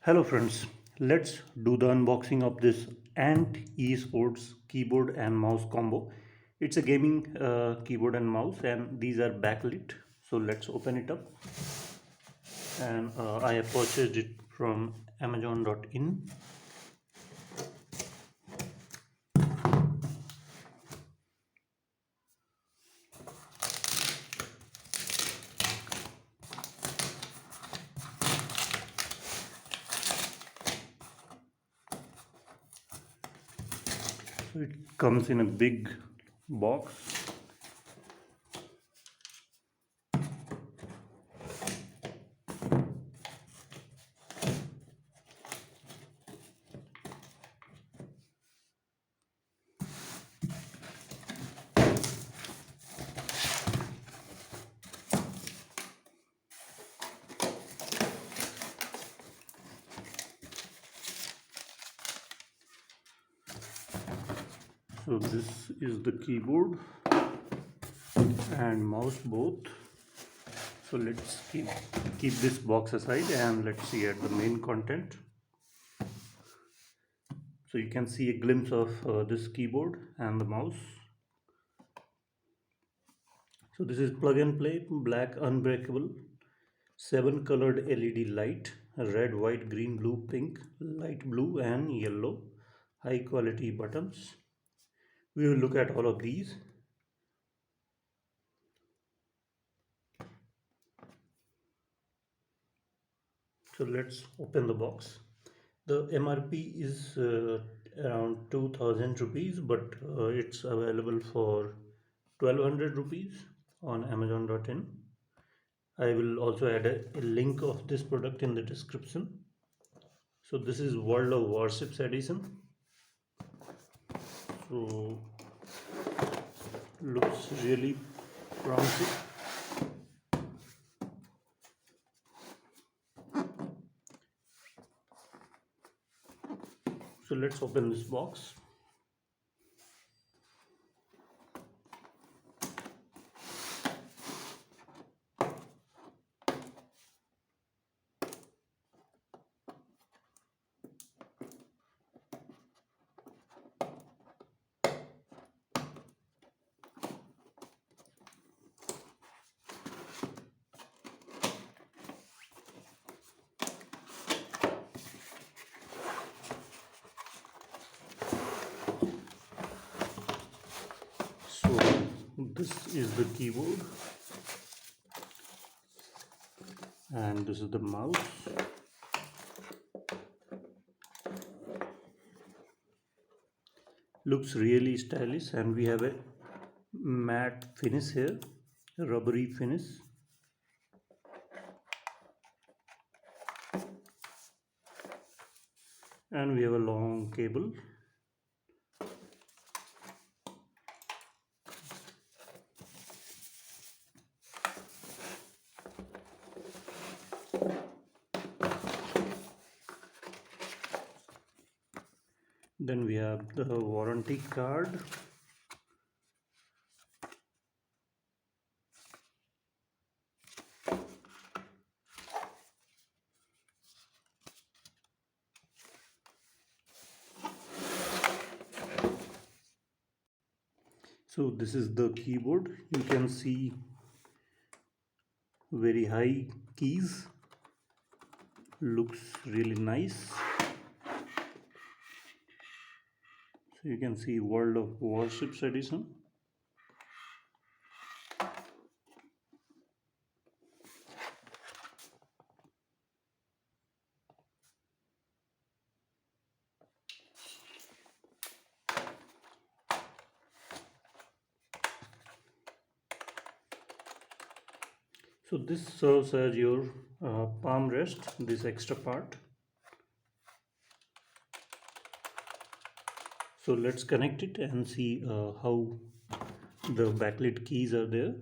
Hello friends, let's do the unboxing of this Ant Esports keyboard and mouse combo. It's a gaming keyboard and mouse and these are backlit. So let's open it up. And I have purchased it from Amazon.in. So it comes in a big box. So this is the keyboard and mouse both. So let's keep this box aside and let's see at the main content. So you can see a glimpse of this keyboard and the mouse. So this is plug and play, black unbreakable, 7 colored LED light, red, white, green, blue, pink, light blue and yellow, high quality buttons. We will look at all of these. So let's open the box. The MRP is around 2000 rupees, but it's available for 1200 rupees on Amazon.in. I will also add a link of this product in the description. So this is World of Warships edition. So looks really promising. So let's open this box. So this is the keyboard and this is the mouse. Looks really stylish and we have a matte finish here, rubbery finish. And we have a long cable. Then we have the warranty card. So this is the keyboard. You can see very high keys. Looks really nice. So you can see World of Warships edition. So this serves as your palm rest, this extra part. So let's connect it and see how the backlit keys are there.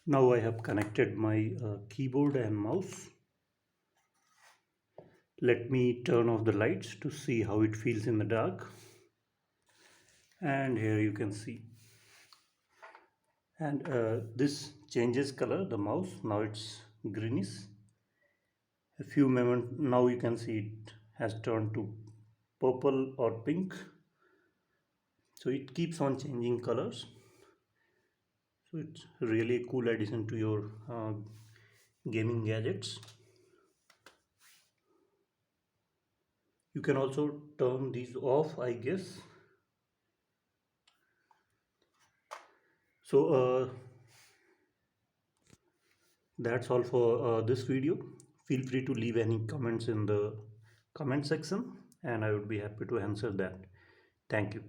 Now I have connected my keyboard and mouse. Let me turn off the lights to see how it feels in the dark. And here you can see. And this changes color, the mouse. Now it's greenish. a few moments now you can see it has turned to purple or pink, so it keeps on changing colors. So it's really a cool addition to your gaming gadgets. You can also turn these off, I guess. So that's all for this video. Feel free to leave any comments in the comment section and I would be happy to answer that. Thank you.